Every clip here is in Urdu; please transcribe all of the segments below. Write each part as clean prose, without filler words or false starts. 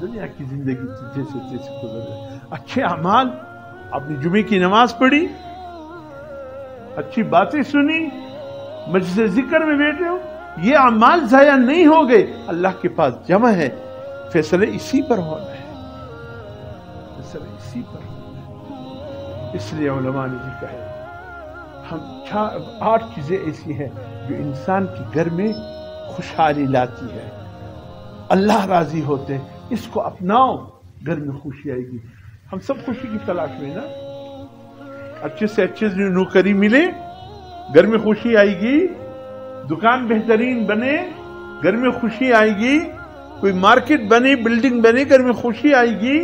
دنیا کی زندگی جیسے تیسے گزر جائے. اچھے اعمال، اپنی جمعے کی نماز پڑھی، اچھی باتیں سنی، مجلس ذکر میں بیٹھے ہو، یہ اعمال ضائع نہیں ہو گئے، اللہ کے پاس جمع ہے. فیصلے اسی پر ہونا ہے، فیصلے اسی پر ہونا ہے. اس لیے علماء نے یہ کہا ہم 8 چیزیں ایسی ہیں جو انسان کے گھر میں خوشحالی لاتی ہے، اللہ راضی ہوتے ہیں. اس کو اپناؤ، گھر میں خوشی آئے گی. ہم سب خوشی کی تلاش میں نا، اچھے سے اچھے نوکری ملے گھر میں خوشی آئے گی، دکان بہترین بنے گھر میں خوشی آئے گی، کوئی مارکیٹ بنے، بلڈنگ بنے گھر میں خوشی آئے گی.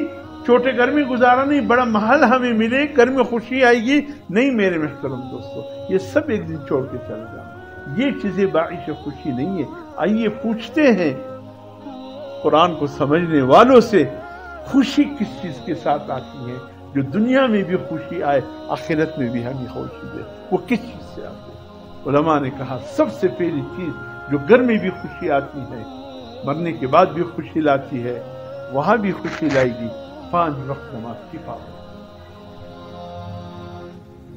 چھوٹے گھر میں گزارا نہیں، بڑا محل ہمیں ملے گھر میں خوشی آئے گی. نہیں میرے محترم دوستو، یہ سب ایک دن چھوڑ کے چل جانا. یہ چیزیں باعث خوشی نہیں ہے. آئیے پوچھتے ہیں قرآن کو سمجھنے والوں سے، خوشی کس چیز کے ساتھ آتی ہے جو دنیا میں بھی خوشی آئے، آخرت میں بھی ہمیں خوشی دے؟ وہ کس چیز سے آتی ہے؟ علماء نے کہا سب سے پہلی چیز جو گھر میں بھی خوشی آتی ہے، مرنے کے بعد بھی خوشی لاتی ہے، وہاں بھی خوشی لائے گی 5 وقت نماز کی پابندی.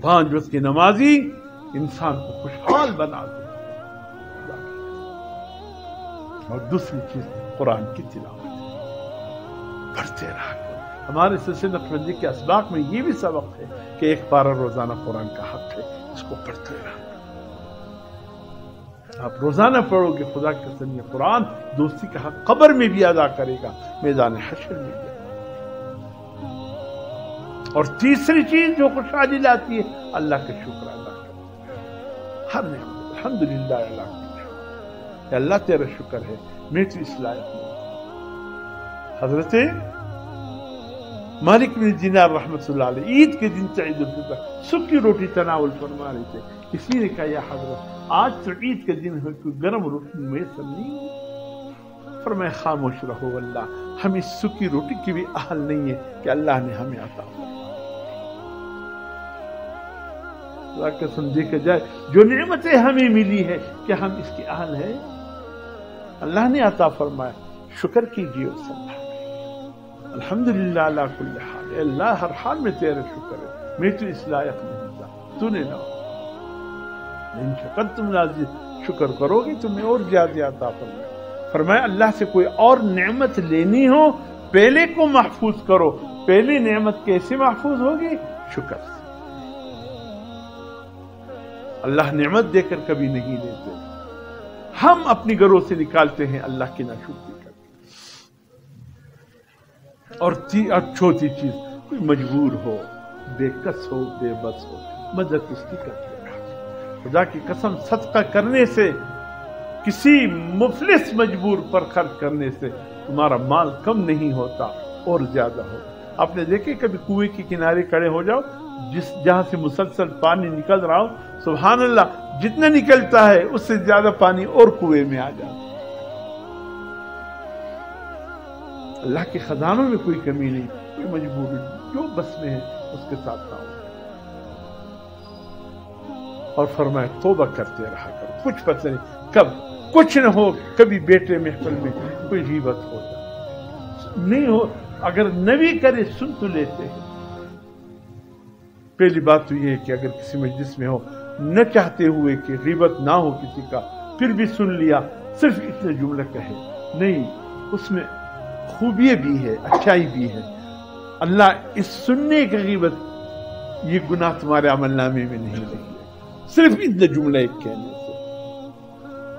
5 وقت کی نمازی انسان کو خوشحال بنا دے. اور دوسری چیز قرآن کی تلاوت، پڑھتے رہا کرو. ہمارے سلسلہ نقشبندی کے اسباق میں یہ بھی سبق ہے کہ 1 پارہ روزانہ قرآن کا حق ہے، اس کو پڑھتے رہا. آپ روزانہ پڑھو گے، خدا کے قسم یہ قرآن دوستی کا حق قبر میں بھی ادا کرے گا، میدان حشر میں بھی. اور تیسری چیز جو خوشحالی لاتی ہے، اللہ کا شکر ادا کرو. ہر نعمت الحمدللہ اللہ کہ اللہ تیرا شکر ہے میں تو اس لائق ہوں. حضرت مالک بن دینار رحمۃ اللہ علیہ عید کے دن عید الفطر سکی روٹی تناول فرما رہے تھے. کسی نے کہا یا حضرت آج تو عید کا دن ہے، کوئی گرم روٹی میسر نہیں ہے؟ فرمایا خاموش رہو، اللہ ہم اس سکی روٹی کی بھی اہل نہیں ہے کہ اللہ نے ہمیں عطا فرمایا. اللہ قسم دیکھا جائے جو نعمتیں ہمیں ملی ہے کہ ہم اس کے اہل ہیں؟ اللہ نے عطا فرمایا، شکر کیجیے اس اللہ کا. الحمدللہ علی کل حال. اے اللہ ہر حال میں تیرا شکر ہے، میں تو اس لائق نہیں تھا، تو نے نہ. ان شکر تم شکر کرو گے تمہیں اور زیادہ عطا فرمایا. فرمایا اللہ سے کوئی اور نعمت لینی ہو پہلے کو محفوظ کرو. پہلی نعمت کیسے محفوظ ہوگی؟ شکر سے. اللہ نعمت دے کر کبھی نہیں لیتے، ہم اپنی گھروں سے نکالتے ہیں اللہ کی ناشکری کرتے. اور چوتھی چیز، کوئی مجبور ہو، بے کس ہو، بے بس ہو، مدد اس کی کرتے رہا. خدا کی قسم صدقہ کرنے سے، کسی مفلس مجبور پر خرچ کرنے سے تمہارا مال کم نہیں ہوتا اور زیادہ ہوتا. آپ نے دیکھے کبھی کنویں کے کنارے کھڑے ہو جاؤ، جہاں سے مسلسل پانی نکل رہا ہو، سبحان اللہ جتنا نکلتا ہے اس سے زیادہ پانی اور کنویں میں آ جاتا. اللہ کے خزانوں میں کوئی کمی نہیں. کوئی مجبور جو بس میں ہے اس کے ساتھ رہو. اور فرمایا توبہ کرتے رہا کرو. کچھ پتہ نہیں کب کچھ نہ ہو، کبھی بیٹے محفل میں کوئی غیبت ہو جائے نہیں ہو، اگر نبی کرے سن تو لیتے ہیں. پہلی بات تو یہ ہے کہ اگر کسی مجلس میں ہو، نہ چاہتے ہوئے کہ غیبت نہ ہو کسی کا، پھر بھی سن لیا، صرف اتنے جملے کہے نہیں، اس میں خوبی بھی ہے، اچھائی بھی ہے. اللہ اس سننے کی غیبت یہ گناہ تمہارے عمل نامے میں نہیں لکھے، صرف اتنے جملے ایک کہنے سے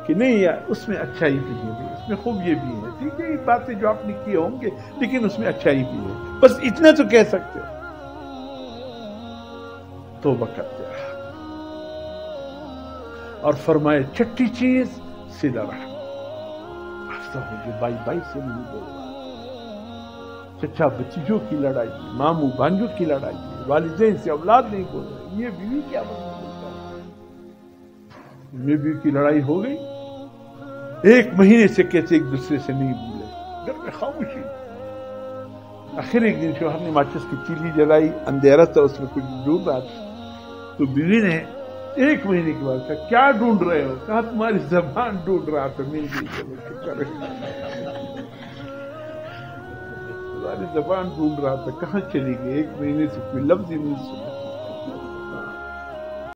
کہ نہیں یار اس میں اچھائی بھی ہے، اس میں خوبی بھی ہے. ٹھیک ہے یہ باتیں جو آپ نے کی ہوں گے لیکن اس میں اچھائی بھی ہے، بس اتنا تو کہہ سکتے ہو. توبہ کرتے رہا. اور فرمائے چھٹی چیز صلہ رحم. افسر ہو جو بائی بائی سے نہیں بول رہا، چچا بچیوں کی لڑائی، ماموں بھانجوں کی لڑائی، والدین سے اولاد نہیں بول رہے، یہ بیوی کیا بولتا ہے. یہ بیوی کی لڑائی ہو گئی، 1 مہینے سے کہتے ایک دوسرے سے نہیں بولے، گھر میں خاموشی. آخر ایک دن شوہر نے ماچس کی تیلی جلائی، اندھیرا تھا، اس میں کچھ ڈھونڈ رہا تھا، تو بیوی نے 1 مہینے کے بعد کہا کیا ڈھونڈ رہے ہو؟ کہا تمہاری زبان ڈھونڈ رہا تھا. مل گئی. ساری زبان ڈھونڈ رہا تھا کہاں چلی گئی، 1 مہینے سے کوئی لفظ ہی نہیں سنا۔